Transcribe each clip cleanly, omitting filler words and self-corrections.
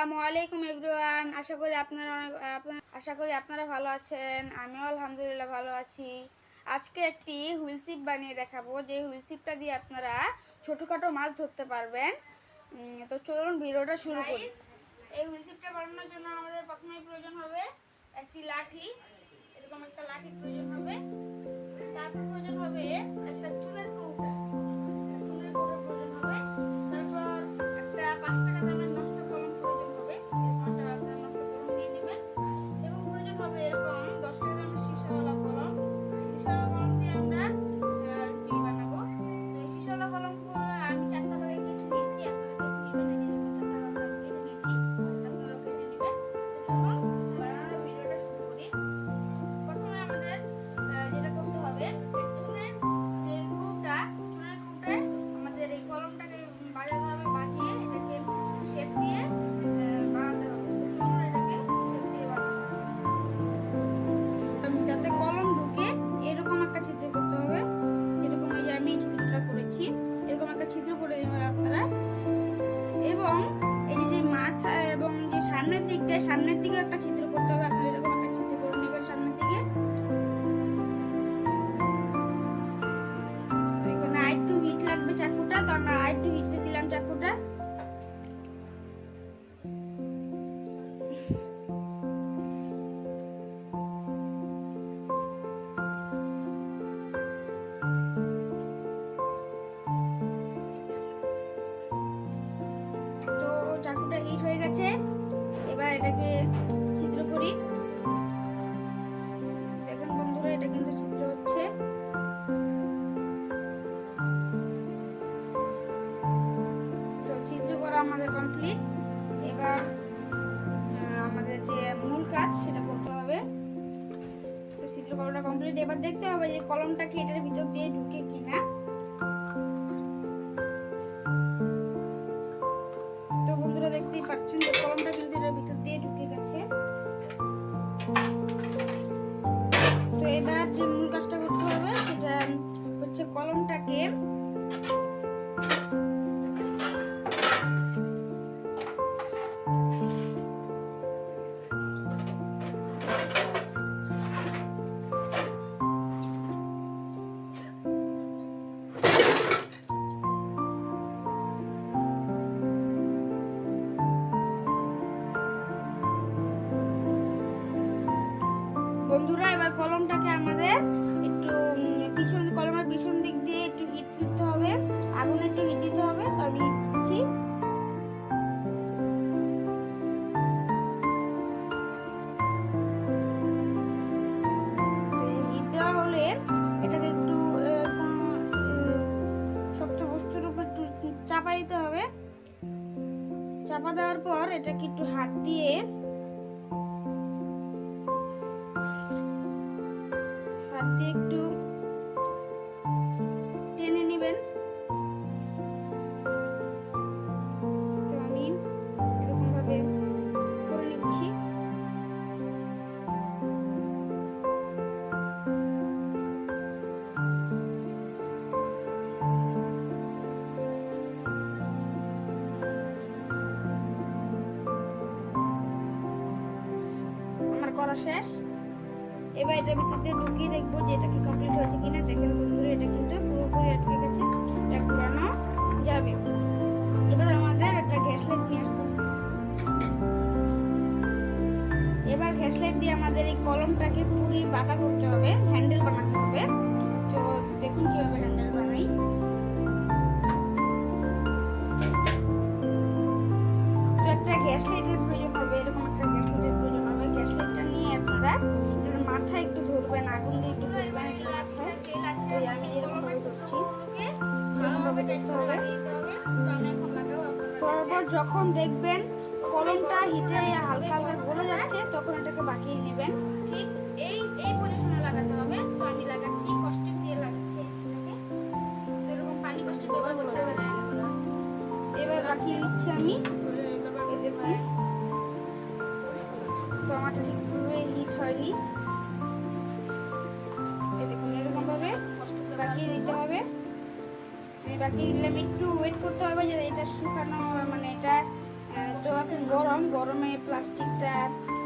আসসালামু আলাইকুম এভরিওয়ান। আশা করি আপনারা ভালো আছেন। আমিও আলহামদুলিল্লাহ ভালো আছি। আজকে একটি হুইল সিপ বানিয়ে দেখাবো, যে হুইল সিপটা দিয়ে আপনারা ছোটোখাটো মাছ ধরতে পারবেন। তো চলুন ভিডিওটা শুরু করি। এই হুইল সিপটা বানানোর জন্য আমাদের প্রথমেই প্রয়োজন হবে একটি লাঠি। এরকম একটা লাঠির প্রয়োজন হবে। তারপর প্রয়োজন হবে একটা চুনের কৌটা। চুনের কৌটার প্রয়োজন হবে। তারপর একটা 5 টাকা দামের নষ্ট কলম প্রয়োজন হবে। এরকমটা আপনারা নষ্ট কলম নিয়ে নেবেন। এবং প্রয়োজন হবে এরকম 10 টাকা দামের সীসাওয়ালা কলম। এই সীসাওয়ালা কলম দিয়ে আমরা বানাবো। তো এই সীসাওয়ালা কলমগুলো আমি 4টা ভাগে কেটে নিয়েছি। আপনারা কেটে নেবেন। আপনারা কেটে নেবেন। তো চলুন বানানোর ভিডিওটা শুরু করি। প্রথমে আমাদের যেটা করতে হবে, চুনের কৌটায় আমাদের এই কলমটাকে বাজাতে হবে। বাজিয়ে এটাকে শেপ দিয়ে বানাতে হবে। তো চলুন এটাকে শেপ দিয়ে বানাবো। যাতে কলম ঢুকে এরকম একটা ছিদ্র করতে হবে। এরকম এই যে আমি এই ছিদ্রটা করেছি, এরকম একটা ছিদ্র করে দেবেন আপনারা। এবং এই যে মাথা এবং যে সামনের দিকে একটা ছিদ্র করতে হবে। আপনারা এরকম একটা ছিদ্র করে নেবেন সামনের দিকে। এখানে আরেকটু হিট লাগবে চাকুটা, তো আমরা আরেকটু হিট দিয়ে দিলাম চাকুটা। তো চাকুটা হিট হয়ে গেছে, এবার এটাকে ছিদ্র করি। দেখেন বন্ধুরা, এটা কিন্তু ছিদ্র হচ্ছে। তো ছিদ্র করা আমাদের কমপ্লিট। এবার আমাদের যে মূল কাজ সেটা করতে হবে। তো ছিদ্র করাটা কমপ্লিট। এবার দেখতে হবে যে কলমটা কি এটার ভিতর দিয়ে ঢুকে কিনা। তো বন্ধুরা দেখতেই পাচ্ছেন যে কলমটা কিন্তু এটার ভিতর দিয়ে ঢুকে গেছে। তো এবার যে মূল কাজটা করতে হবে সেটা হচ্ছে কলমটাকে বন্ধুরা, এবার কলমটাকে আমাদের একটু কলমের পিছন দিক দিয়ে একটু হিট দিতে হবে। আগুনে একটু হিট দিতে হবে। তো আমি হিট দিচ্ছি। হিট দেওয়া হলে এটাকে একটু শক্ত বস্তুর উপর একটু চাপা দিতে হবে। চাপা দেওয়ার পর এটাকে একটু হাত দিয়ে একটু টেনে নেবেন। তো আমি এরকম ভাবে করে নিচ্ছি। আমার করা শেষ। এবার এটার ভিতর দিয়ে ঢুকিয়ে দেখবো যে এটা কি কমপ্লিট হয়েছে কিনা। দেখেন বন্ধুরা, এটা কিন্তু পুরোপুরি আটকে গেছে। এটা ঘোরানো যাবে। এবার আমাদের একটা গ্যাস লাইট নিয়ে আসতে হবে। এবার গ্যাস লাইট দিয়ে আমাদের এই কলমটাকে পুরি বাঁকা করতে হবে, হ্যান্ডেল বানাতে হবে। তো দেখুন কিভাবে হ্যান্ডেল বানাই। তো একটা গ্যাস লাইটের প্রয়োজন হবে, এরকম একটা গ্যাস লাইটের প্রয়োজন হবে। গ্যাস লাইটটা নিয়ে আপনারা মাথায় একটু ধরবেন, আগুন দিয়ে একটু ধরবেন মাথায়। আমি এরকম ভাবে ধরছি, এরকম ভাবে দেখতে হবে। তারপর যখন দেখবেন কলমটা হিটে হালকা হালকা গলে যাচ্ছে, তখন এটাকে বাঁকিয়ে নেবেন। ঠিক এই পজিশনে লাগাতে হবে। তো আমি লাগাচ্ছি, কস্টিক দিয়ে লাগাচ্ছি এটাকে। তো এরকম পানি কস্টিক ব্যবহার করতে হবে। এবার বাঁকিয়ে নিচ্ছি আমি। এই দেখুন, তো আমারটা ঠিকভাবে হিট হয়নি। এই দেখুন, এরকম ভাবে বাঁকিয়ে নিতে হবে। বাকি নিলাম, একটু ওয়েট করতে হবে যে এটা শুকানো, মানে এটা তো এখন গরমে প্লাস্টিকটা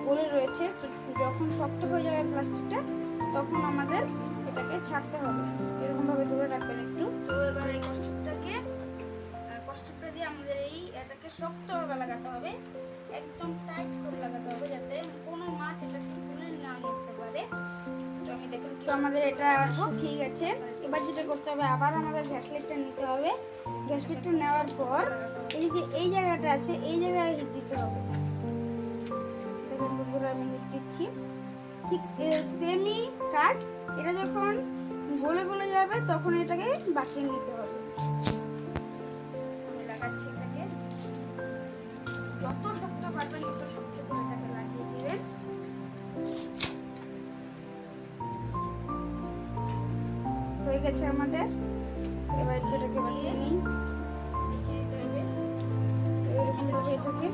গলে রয়েছে, তো যখন শক্ত হয়ে যাবে প্লাস্টিকটা তখন আমাদের এটাকে ছাড়তে হবে। এরকমভাবে ধরে রাখবেন একটু। তো এবার এই কষ্টিপটা দিয়ে আমাদের এটাকে শক্তভাবে লাগাতে হবে, একদম টাইট করে লাগাতে হবে যাতে কোনো মাছ এটা খুলে না নিতে পারে। তো আমি দেখুন তো আমাদের এটা শুকিয়ে গেছে। এবার যেটা করতে হবে, আবার আমাদের গ্যাস লাইটটা নিতে হবে। গ্যাস লাইটটা নেওয়ার পর এই জায়গাটা আছে, এই জায়গায় হিট দিতে হবে। দেখুন বন্ধুরা, আমি হিট দিচ্ছি। ঠিক সেমই কাজ, এটা যখন গলে গলে যাবে তখন এটাকে বাকিয়ে নিতে হবে। আমি লাগাচ্ছি এটাকে, যত শক্ত পারবেন তত শক্ত করে এটাকে লাগিয়ে দিবেন। হয়ে গেছে আমাদের। এবার এটাকে বাকিয়ে নিই। এরকমভাবে এটাকে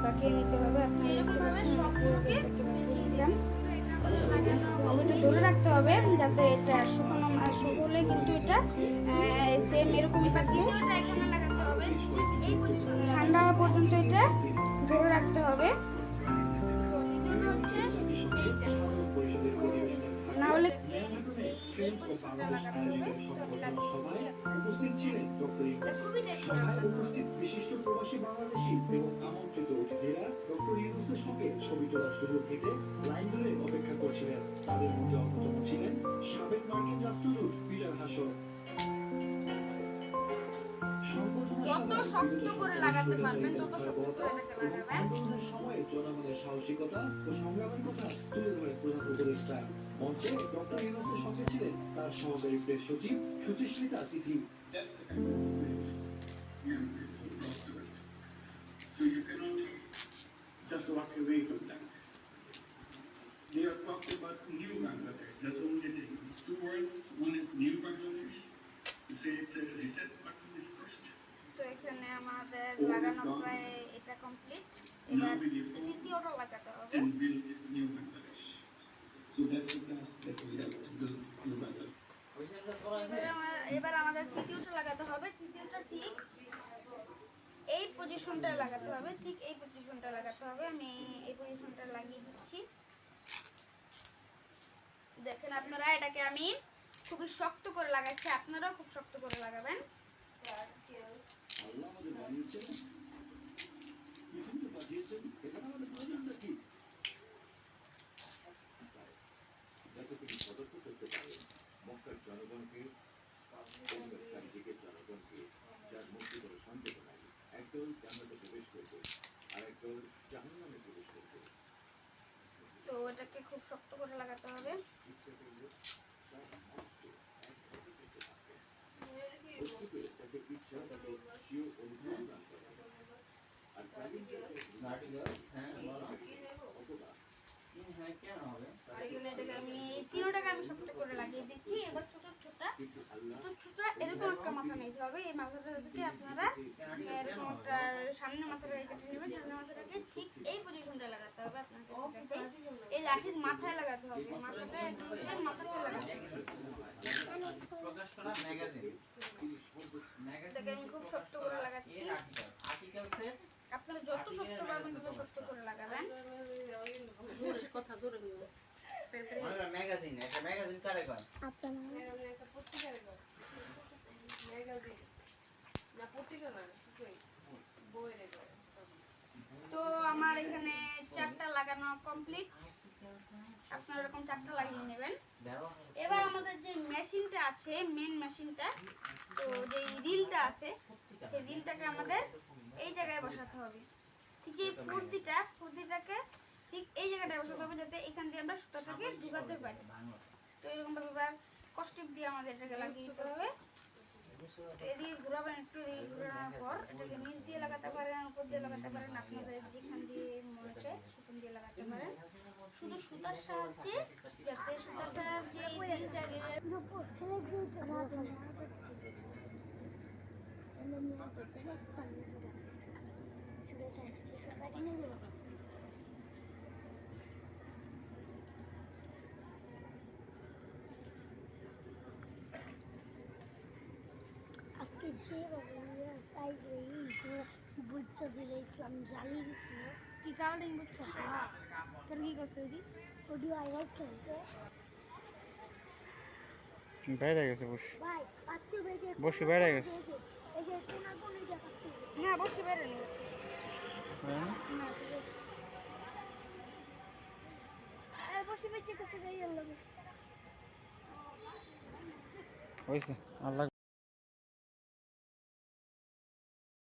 বাকিয়ে নিতে হবে। আপনি এরকমভাবে সবগুলোকে দিলাম। এটা ধরে রাখতে হবে যাতে এটা শুকোলে কিন্তু এটা সেম এরকমই থাকবে। ঠান্ডা হওয়া পর্যন্ত এটা ধরে রাখতে হবে, না হলে বিশিষ্ট প্রবাসী বাংলাদেশী এবং আমন্ত্রিত অতিথিরা ডক্টর ইউনূসের সঙ্গে ছবি তোলার সুযোগ পেতে লাইন ধরে অপেক্ষা করছিলেন। তাদের মধ্যে অন্যতম ছিলেন সাবেক মার্কিন রাষ্ট্রদূত পিটার হাসর। যত শক্ত করে লাগাতে পারবেন তত শক্ত করে এটাকে লাগাবেন। আন্দোলনের সময়ে জনগণের সাহসিকতা ও সংগ্রামের কথা তুলে ধরে প্রধান উপদেষ্টা। মঞ্চে ডক্টর ইউনূসের সঙ্গে ছিলেন তার সহকারী প্রেস সচিব সুচিস্মিতা তিথি। So you cannot just walk away from that. They are talking about new Bangladesh. That's all it is. It's two words. One is new Bangladesh. You say it's a reset button is first. তো এখানে আমাদের লাগানো প্রায় এটা complete. এবার দ্বিতীয়টা লাগাতে হবে। And build new Bangladesh. So that's the task that we have to build new Bangladesh. এবার আমাদের তৃতীয়টা লাগাতে হবে। তৃতীয়টা ঠিক এই পজিশনটা লাগাতে হবে, ঠিক এই পজিশনটা লাগাতে হবে। আমি এই পজিশনটা লাগিয়ে দিচ্ছি। দেখেন আপনারা, এটাকে আমি খুবই শক্ত করে লাগাচ্ছি, আপনারাও খুব শক্ত করে লাগাবেন। আল্লাহ আমাদের বানিয়েছেন, পৃথিবীতে পাঠিয়েছেন, এখানে আমাদের প্রয়োজনটা কি? যাতে তিনি সতর্ক করতে পারেন মক্কার জনগণকে, জনগণকে, যার মুক্তি করে শান্তি নাই, একদল জান্নাতে প্রবেশ করবে আর একদল জাহান্নামে প্রবেশ করবে। তো এটাকে খুব শক্ত করে লাগাতে হবে। আমি তিনটাকে আমি শক্ত করে লাগিয়ে দিচ্ছি। এবার ছোট এরকম একটা মাথা নিতে হবে। এই মাথাটা থেকে আপনারা এরকম একটা সামনের মাথাটাকে কেটে নেবেন। সামনের মাথাটাকে ঠিক এই পজিশনটা লাগাতে হবে আপনাকে। এই লাঠির মাথায় লাগাতে হবে, মাথাটা একদম মাথাটা লাগাতে হবে। এটাকে আমি খুব শক্ত করে লাগাচ্ছি। আপনারা যত শক্ত পারবেন তত শক্ত করে লাগাবেন। কথা ধরে ম্যাগাজিন, একটা ম্যাগাজিন কারে কয়? আপনারা একটা পত্রিকার ম্যাগাজিন না, পত্রিকা না, বইয়ের। তো আমার এখানে 4টা লাগানো কমপ্লিট। আপনারা এরকম 4টা লাগিয়ে নেবেন। এবার আমাদের যে মেশিনটা আছে, মেন মেশিনটা, তো যে রিলটা আছে, সেই রিলটাকে আমাদের এই জায়গায় বসাতে হবে। ঠিক এই ফুর্দিটাকে ঠিক এই জায়গাটায় বসাতে হবে যাতে এখান দিয়ে আমরা সুতাটাকে ঢুকাতে পারি। তো এরকমভাবে এবার কষ্টিপ দিয়ে আমাদের এটাকে লাগিয়ে দিতে হবে। এদিকে ঘুরাবেন, একটু এদিকে ঘুরানোর পর এটাকে নিচ দিয়ে লাগাতে পারেন, উপর দিয়ে লাগাতে পারেন, আপনাদের যেখান দিয়ে মনে চায় সেখান দিয়ে লাগাতে পারেন। শুধু সুতার সাহায্যে যাতে সুতাটা যে আজকে যে সাইড বুঝছো বুঝছো দিলে ইসলাম জালি দিছিল কি কালারিং বুঝছো তোর কি করছে ওটি ওডি আইরাইট খেলতে বাইরে গেছে বস ভাই পাত্তি বেজে বসি বাইরে গেছে এই যে কোনা কোনি যা পাত্তি না বসছি বেরো নি হ্যাঁ? না ঠিক আছে আর বসে বেজে কাছে গাইয়া লাগে হয়েছে আল্লাহ